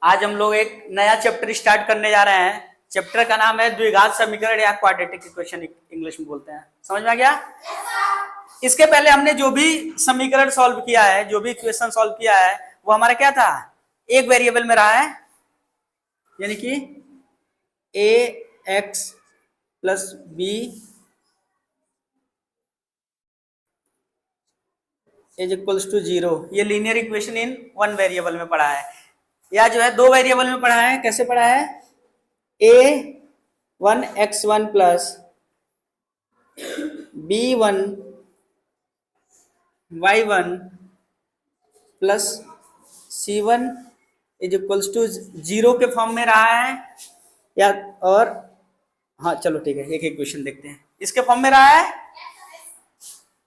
आज हम लोग एक नया चैप्टर स्टार्ट करने जा रहे हैं। चैप्टर का नाम है द्विघात समीकरण या क्वाड्रेटिक इक्वेशन, इंग्लिश में बोलते हैं। समझ में आ गया? इसके पहले हमने जो भी समीकरण सॉल्व किया है, जो भी इक्वेशन सॉल्व किया है, वो हमारा क्या था, एक वेरिएबल में रहा है, यानी कि ax plus B is equals to 0। ये linear equation in one variable में पढ़ा है, या जो है दो वेरिएबल में पढ़ा है। कैसे पढ़ा है? a1x1 plus b1y1 plus c1 is equals to 0 के फॉर्म में रहा है, या और हाँ चलो ठीक है, एक इक्वेशन देखते हैं। इसके फॉर्म में रहा है,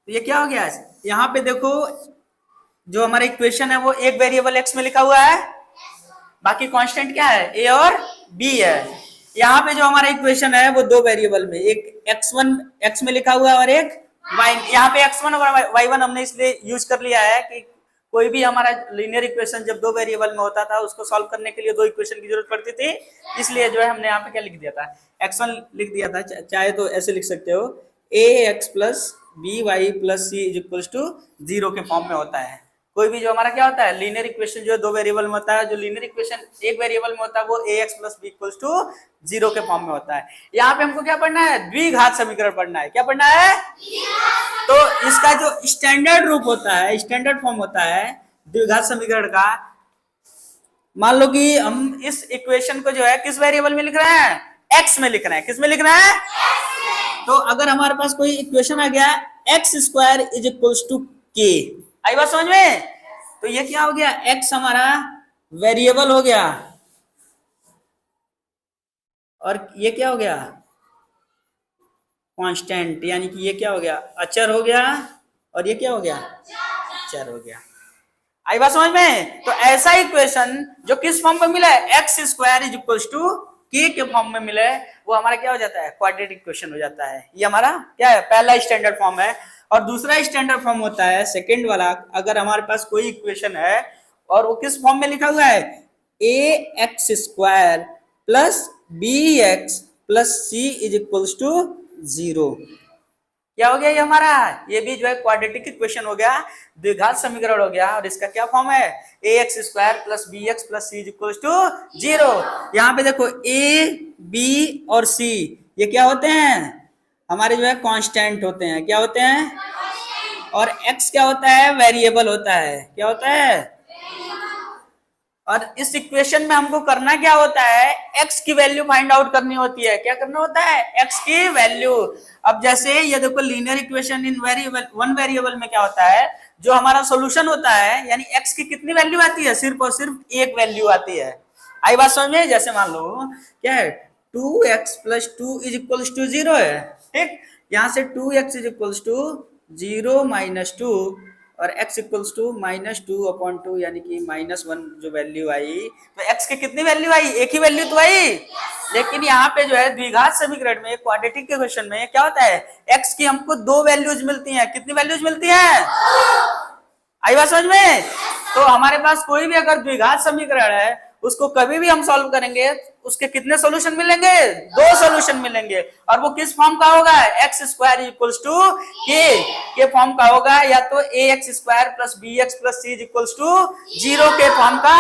तो ये क्या हो गया? यहाँ पे देखो, जो हमारा इक्वेशन है वो एक वेरिएबल x में लिखा हुआ है, बाकी कांस्टेंट क्या है, a और b है। यहाँ पे जो हमारा इक्वेशन है वो दो वेरिएबल में, एक x1 x में लिखा हुआ है और एक y। यहाँ पे x1 और y1 हमने इसलिए यूज कर लिया है कि कोई भी हमारा लीनियर इक्वेशन जब दो वेरिएबल में होता था, उसको सॉल्व करने के लिए दो इक्वेशन की जरूरत पड़ती थी, इसलिए जो है हमने यहाँ पे क्या लिख दिया था, x1 लिख दिया था। चाहे तो ऐसे लिख सकते हो, ax plus by plus c is equals to 0 के फॉर्म में होता है। कोई भी जो हमारा क्या होता है, लीनियर इक्वेशन जो दो वेरिएबल में होता है, जो लीनियर इक्वेशन एक वेरिएबल में होता है वो ax plus b equals to 0 के फॉर्म में होता है। यहाँ पे हमको क्या पढ़ना है, द्विघात समीकरण पढ़ना है। क्या पढ़ना है? तो इसका जो स्टैंडर्ड रूप होता है, स्टैंडर्ड फॉर्म होता है द्विघात समीकरण का, मान लो कि हम इस इक्वेशन को जो है किस वेरिएबल में लिख रहे हैं, x में लिख रहे हैं। किस में लिख रहे हैं? तो अगर हमारे पास कोई इक्वेशन आ गया x square is equals to K, आई बात समझ में? तो ये क्या हो गया, x हमारा वेरिएबल हो गया, और ये क्या हो गया, कांस्टेंट, यानी कि ये क्या हो गया, अचर हो गया, और ये क्या हो गया, अचर हो गया। आई बात समझ में? तो ऐसा इक्वेशन जो किस फॉर्म में मिला है, x square is equals to K के फॉर्म में मिले, वो हमारा क्या हो जाता है, क्वाड्रेटिक इक्वेशन हो जाता है। ये हमारा क्या है, पहला स्टैंडर्ड फॉर्म है। और दूसरा स्टैंडर्ड फॉर्म होता है सेकंड वाला, अगर हमारे पास कोई इक्वेशन है और वो किस फॉर्म में लिखा हुआ है, a x square plus b x plus c is equals to 0। क्या हो गया ये हमारा, ये भी जो है क्वाड्रेटिक इक्वेशन हो गया, द्विघात समीकरण हो गया। और इसका क्या फॉर्म है, a x square plus b x plus c is equals to 0। यहाँ पे देखो ए बी और सी ये क्या होते हैं, हमारे जो है कांस्टेंट होते हैं। क्या होते हैं? और x क्या होता है, वेरिएबल होता है। क्या होता है? और इस इक्वेशन में हमको करना क्या होता है, x की वैल्यू फाइंड आउट करनी होती है। क्या करना होता है, x की वैल्यू। अब जैसे ये देखो, लीनियर इक्वेशन इन वेरिएबल, वन वेरिएबल में क्या होता है, जो हमारा सॉल्यूशन होता है, यानी x की कितनी वैल्यू आती है, सिर्फ और सिर्फ एक वैल्यू आती है। आई बात समझ में? जैसे मान लो क्या है, 2x plus 2 is equals to 0 है, ठीक। यहाँ से 2x is equals to 0 minus 2 और x इक्वल्स टू माइनस 2/2, यानी कि -1 जो वैल्यू आई, तो x की कितनी वैल्यू आई, एक ही वैल्यू तो आई। लेकिन यहाँ पे जो है द्विघात समीकरण में, क्वाड्रेटिक के क्वेश्चन में क्या होता है, x की हमको दो वैल्यूज मिलती हैं। कितनी वैल्यूज मिलती हैं? आई बात समझ में? तो हमारे पास कोई भी अगर द्विघात समीकरण है, उसको कभी भी हम सॉल्व करेंगे, उसके कितने सॉल्यूशन मिलेंगे, दो सॉल्यूशन मिलेंगे। और वो किस फॉर्म का होगा, एक्स स्क्वायर इक्वल्स टू के फॉर्म का होगा, या तो a x square plus b x plus c equals to 0 के फॉर्म का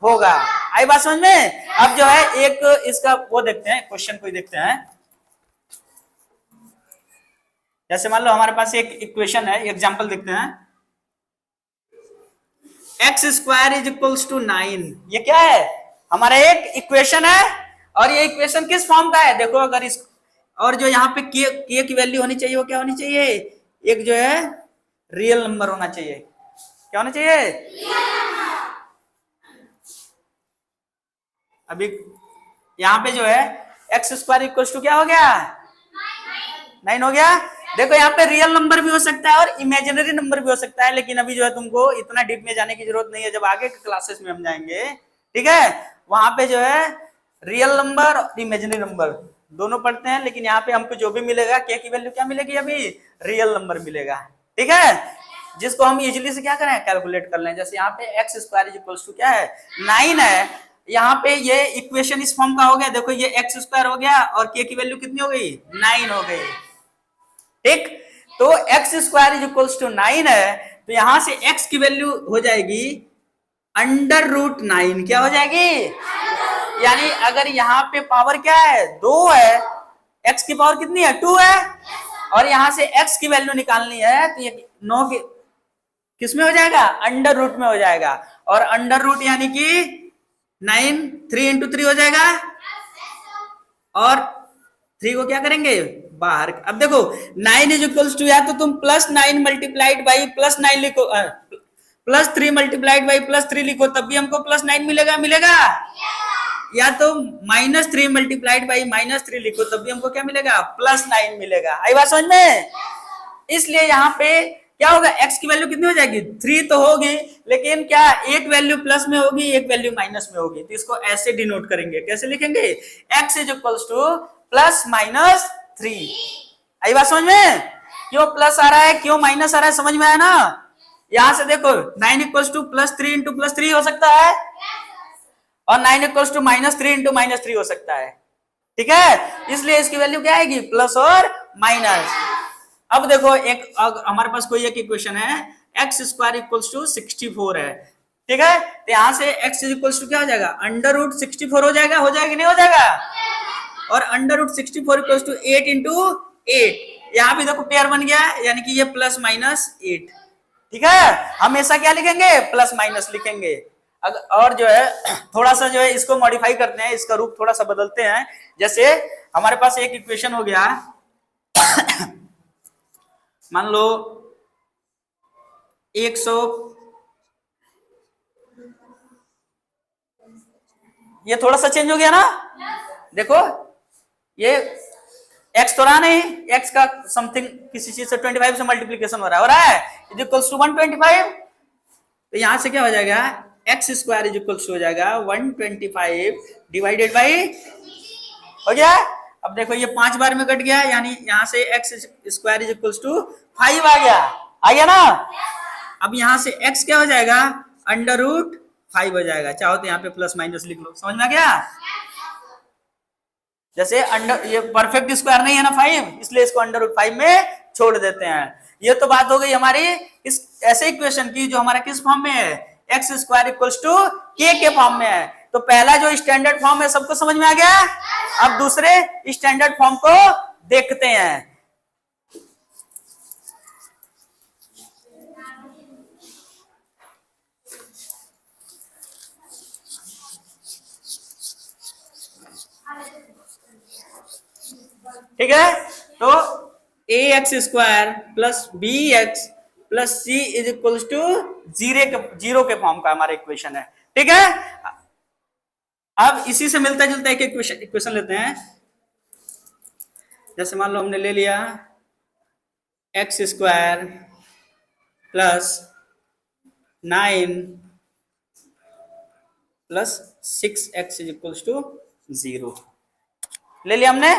होगा। आई बात समझ में? अब जो है एक इसका वो देखते हैं, क्वेश्चन को देखते हैं। जैसे मान लो हमारे पास एक इक्वेशन है, एग्जाम्पल देखते हैं, x square is equals to 9। ये क्या है, हमारा एक इक्वेशन है, और ये इक्वेशन किस फॉर्म का है, देखो अगर इस, और जो यहाँ पे के की वैल्यू होनी चाहिए वो क्या होनी चाहिए, एक जो है रियल नंबर होना चाहिए। क्या होना चाहिए? अभी यहाँ पे जो है एक्स स्क्वायर इक्वल्स टू क्या हो गया, 9 हो गया। देखो यहाँ पे रियल नंबर भी हो सकता है और इमेजिनरी नंबर भी हो सकता है, लेकिन अभी जो है तुमको इतना डीप में जाने की जरूरत नहीं है, जब आगे के क्लासेस में हम जाएंगे, ठीक है, वहां पे जो है रियल नंबर और इमेजिनरी नंबर दोनों पढ़ते हैं। लेकिन यहाँ पे हमको जो भी मिलेगा, के की वैल्यू क्या मिलेगी, अभी रियल नंबर मिलेगा, ठीक है, जिसको हम इजिली से क्या करें, कैलकुलेट कर लें। जैसे यहाँ पे x square is equals to क्या है, 9 है, यहाँ पे ये इक्वेशन इस फॉर्म का हो गया, देखो ये एक्स स्क्वायर हो गया और के की वैल्यू कितनी हो गई 9 हो गई। ठीक, तो x square is equals to 9 है, तो यहां से एक्स की वैल्यू हो जाएगी √9। क्या हो जाएगी? यानी अगर यहाँ पे पावर क्या है 2 है, एक्स की पावर कितनी है 2 है, और यहां से एक्स की वैल्यू निकालनी है तो ये 9 के किस में हो जाएगा √, में हो जाएगा। और √ यानी कि 9 3 into 3 हो जाएगा, और 3 को क्या करेंगे बाहर। अब देखो 9 इज इक्वल्स टू, या तो तुम +9 मल्टीप्लाइड बाई +9 लिखो, +3 मल्टीप्लाइड बाई +3 लिखो, तब भी हमको +9 मिलेगा। या तो -3 मल्टीप्लाइड बाई -3 लिखो, तब भी हमको क्या मिलेगा +9 मिलेगा। आई बात समझ में? इसलिए यहाँ पे क्या होगा, x की वैल्यू कितनी हो जाएगी 3 तो होगी, लेकिन क्या एक वैल्यू प्लस में होगी एक वैल्यू माइनस में होगी, तो इसको ऐसे डिनोट करेंगे। कैसे लिखेंगे? x is equals to +-3। आई बात समझ में? क्यों प्लस आ रहा है क्यों माइनस आ रहा है, समझ में आया ना? यहां से देखो 9 इक्वल्स टू +3 into +3 हो सकता है, और 9 इक्वल्स टू -3 into -3 हो सकता है। ठीक है, इसलिए इसकी वैल्यू क्या आएगी प्लस और माइनस। अब देखो एक हमारे पास कोई एक इक्वेशन है, x² इक्वल्स टू 64 है। ठीक है, तो यहां से x इक्वल्स टू क्या हो जाएगा √64 हो जाएगा, नहीं हो जाएगा? और √64 इक्वल्स टू 8 into 8, यहाँ भी देखो पेयर बन गया, यानी कि ये +-8। ठीक है, हमेशा क्या लिखेंगे +- लिखेंगे। और जो है थोड़ा सा जो है इसको मॉडिफाई करते हैं, इसका रूप थोड़ा सा बदलते हैं। जैसे हमारे पास एक इक्वेशन हो गया मान लो 100, ये थोड़ा सा चेंज हो गया ना। देखो ये x तो रहा नहीं, x का समथिंग किसी चीज से 25 से मल्टीप्लीकेशन हो रहा है इज इक्वल्स टू 125। तो यहां से क्या हो जाएगा x² इज इक्वल्स टू हो जाएगा 125 डिवाइडेड बाई, हो गया। अब देखो ये 5 बार में कट गया, यानी यहां से x² इज इक्वल्स टू 5 आ गया ना। अब यहां से x क्या हो जाएगा √5 हो जाएगा, चाहो तो यहाँ पे +- लिख लो। समझ में आ गया? जैसे ये परफेक्ट स्क्वायर नहीं है ना 5, इसलिए इसको √5 में छोड़ देते हैं। ये तो बात हो गई हमारी इस ऐसे इक्वेशन की जो हमारा किस फॉर्म में है x² इक्वल्स टू k के फॉर्म में है। तो पहला जो स्टैंडर्ड फॉर्म है सबको समझ में आ गया। अब दूसरे स्टैंडर्ड फॉर्म को देखते हैं। ठीक है, तो ax² plus bx plus c is equals to 0 के फॉर्म का हमारा इक्वेशन है। ठीक है, अब इसी से मिलता जुलता एक इक्वेशन लेते हैं। जैसे मान लो हमने ले लिया x² plus 9 plus 6x is equals to 0 ले लिया हमने।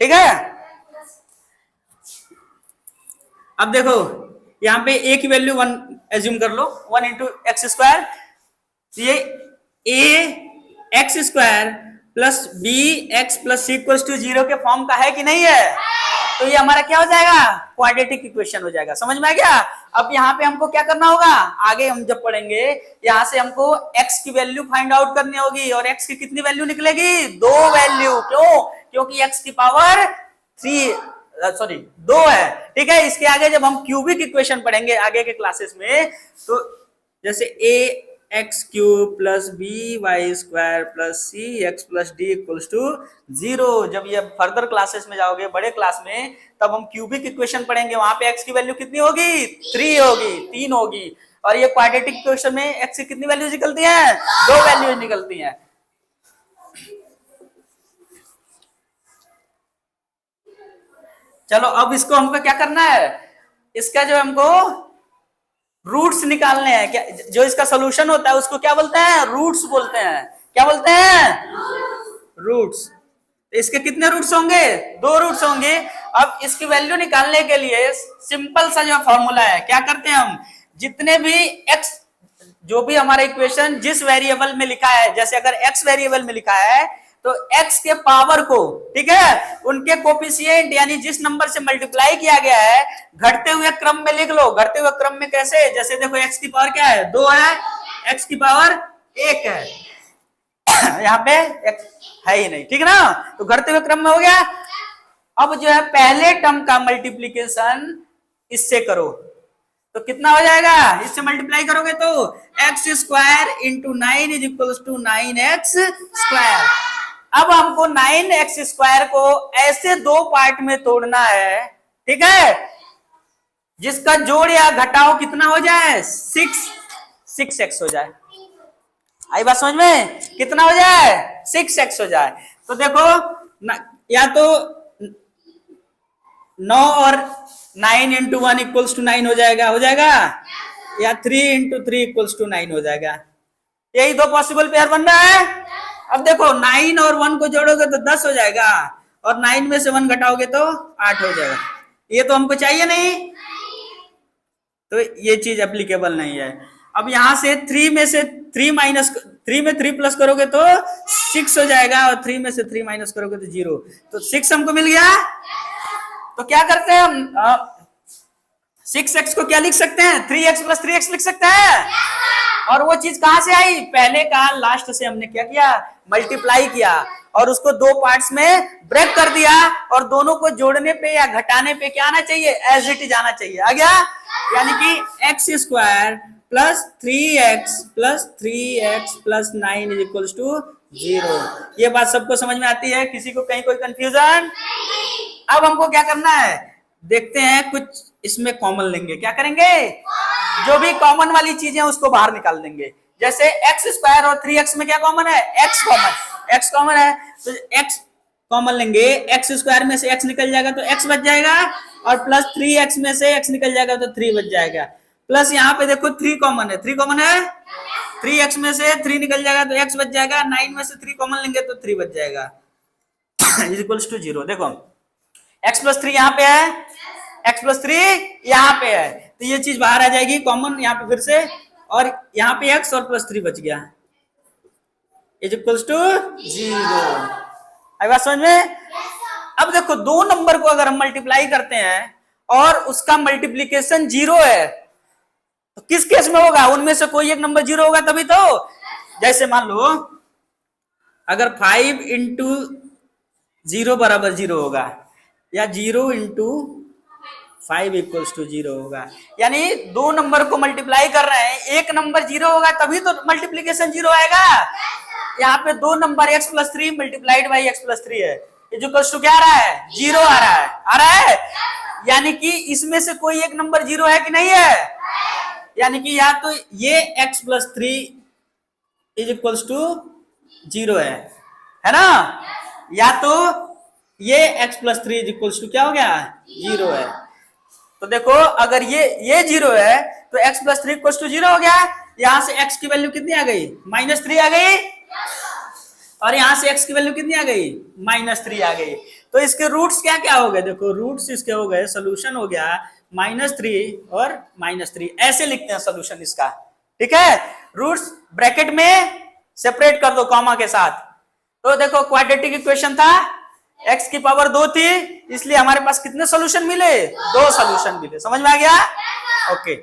ठीक है, अब देखो यहां पे a की वैल्यू 1 एज्यूम कर लो, 1 into x²। ये ax² plus bx plus c equals to 0 के फॉर्म का है कि नहीं है? तो ये हमारा क्या हो जाएगा क्वाड्रेटिक इक्वेशन हो जाएगा। समझ में आ गया? अब यहाँ पे हमको क्या करना होगा, आगे हम जब पढ़ेंगे यहाँ से हमको x की वैल्यू फाइंड आउट करनी होगी, और x की कितनी वैल्यू निकलेगी 2 वैल्यू। क्यों? क्योंकि x की पावर 2 है। ठीक है, इसके आगे जब हम क्यूबिक इक्वेशन पढ़ेंगे आगे के क्लासेस में, तो जैसे ax³ plus by² plus cx plus d equals to 0, जब ये फर्दर क्लासेस में जाओगे बड़े क्लास में, तब हम क्यूबिक इक्वेशन पढ़ेंगे। वहां पे x की वैल्यू कितनी होगी 3 होगी। और ये क्वाड्रेटिक इक्वेशन में x की कितनी वैल्यूज निकलती हैं 2 वैल्यूज निकलती हैं। चलो अब इसको हमको क्या करना है, इसका जो हमको रूट्स निकालने हैं। क्या जो इसका सोल्यूशन होता है उसको क्या बोलते हैं रूट्स बोलते हैं। क्या बोलते हैं रूट्स। इसके कितने रूट्स होंगे 2 रूट्स होंगे। अब इसकी वैल्यू निकालने के लिए सिंपल सा जो फॉर्मूला है, क्या करते हैं हम जितने भी x जो भी हमारा इक्वेशन जिस वेरिएबल में लिखा है, जैसे अगर x वेरिएबल में लिखा है तो x के पावर को, ठीक है, उनके कोफिशिएंट यानी जिस नंबर से मल्टीप्लाई किया गया है घटते हुए क्रम में लिख लो। घटते हुए क्रम में कैसे? जैसे देखो x की पावर क्या है? 2 है, x की पावर 1 है, यहाँ पे x है ही नहीं, ठीक है ना? तो घटते हुए क्रम में हो गया। अब जो है पहले टर्म का मल्टीप्लीकेशन इससे करो तो कितना हो जाएगा? इससे मल्टीप्लाई करोगे तो x square into 9 is equal to 9x square. अब हमको 9x स्क्वायर को ऐसे दो पार्ट में तोड़ना है, ठीक है, जिसका जोड़ या घटाव कितना हो जाए? 6x हो जाए। आई बात समझ में? कितना हो जाए? 6x हो जाए। तो देखो या तो 9 और 9 इंटू 1 इक्वल्स टू 9 हो जाएगा, या 3 इंटू 3 इक्वल्स टू 9 हो जाएगा। यही दो पॉसिबल पेयर बन रहा है। अब देखो 9 और 1 को जोड़ोगे तो 10 हो जाएगा, और 9 में से 1 घटाओगे तो 8 हो जाएगा। ये तो हमको चाहिए नहीं, तो ये चीज एप्लीकेबल नहीं है। अब यहां से 3 में से 3 माइनस 3 में 3 प्लस करोगे तो 6 हो जाएगा, और 3 में से 3 माइनस करोगे तो 0। तो 6 हमको मिल गया। तो क्या करते हैं हम? 6x को क्या लिख सकते हैं? 3x प्लस 3x लिख सकते हैं। और वो चीज कहां से आई? पहले का लास्ट से हमने क्या किया? मल्टीप्लाई किया, और उसको दो पार्ट्स में ब्रेक कर दिया, और दोनों को जोड़ने पे या घटाने पे क्या आना चाहिए? एज इट इज आना चाहिए। आ गया? यानी कि x square plus 3x plus 3x plus 9 is equal to 0। ये बात सबको समझ में आती है? किसी को कहीं कोई कंफ्यूजन? अब हमको क्या करना है? देखते हैं, कुछ इसमें कॉमन लेंगे। क्या करेंगे? जो भी कॉमन वाली चीजें उसको बाहर निकाल देंगे। जैसे एक्स स्क्वायर और 3x में क्या कॉमन है? x कॉमन है, तो x कॉमन लेंगे। एक्स स्क्वायर में से x निकल जाएगा तो x बच जाएगा, और प्लस 3x में से x निकल जाएगा तो 3 बच जाएगा। प्लस यहाँ पे देखो 3 कॉमन है, 3 कॉमन है, 3x में से 3 निकल जाएगा तो x बच जाएगा, 9 में से 3 कॉमन लेंगे तो 3 बच जाएगा, इज इक्वल्स टू 0। देखो x प्लस 3 यहाँ पे है, x प्लस 3 यहाँ पे है, तो ये चीज बाहर आ जाएगी कॉमन यहाँ पे फिर से, और यहाँ पे x और प्लस 3 बच गया, इज इक्वल्स टू 0। आई बात समझ में? अब देखो दो नंबर को अगर हम मल्टीप्लाई करते हैं और उसका मल्टीप्लीकेशन 0 है, तो किस केस में होगा? उनमें से कोई एक नंबर 0 होगा तभी तो। जैसे मान लो अगर 5 इंटू 0 बराबर 0 होगा, या 0 इंटू 5 इक्वल्स टू 0 होगा, यानी दो नंबर को मल्टीप्लाई कर रहे हैं, एक नंबर 0 होगा तभी तो मल्टीप्लीकेशन 0 आएगा। यहाँ पे दो number x plus 3 multiplied by x plus 3 है, इक्वल्स टू क्या आ रहा है? 0 आ रहा है। यानी कि इसमें से कोई एक नंबर 0 है कि नहीं है? यानी कि या तो ये x plus 3 is equals to 0 है ना, या तो ये x plus 3 is equals to क्या हो गया? 0 है। तो देखो अगर ये 0 है तो x प्लस 3 इक्वल्स टू 0 हो गया। यहां से x की वैल्यू कितनी आ गई? -3 आ गई, और यहां से x की वैल्यू कितनी आ गई? -3 आ गई। तो इसके रूट्स क्या क्या हो गए? देखो रूट्स इसके हो गए, सोल्यूशन हो गया -3 और -3, ऐसे लिखते हैं सोल्यूशन इसका, ठीक है। रूट्स ब्रैकेट में सेपरेट कर दो कॉमा के साथ। तो देखो क्वाड्रेटिक इक्वेशन था, x की पावर 2 थी, इसलिए हमारे पास कितने सोल्यूशन मिले? 2 सोल्यूशन मिले। समझ में आ गया? ओके।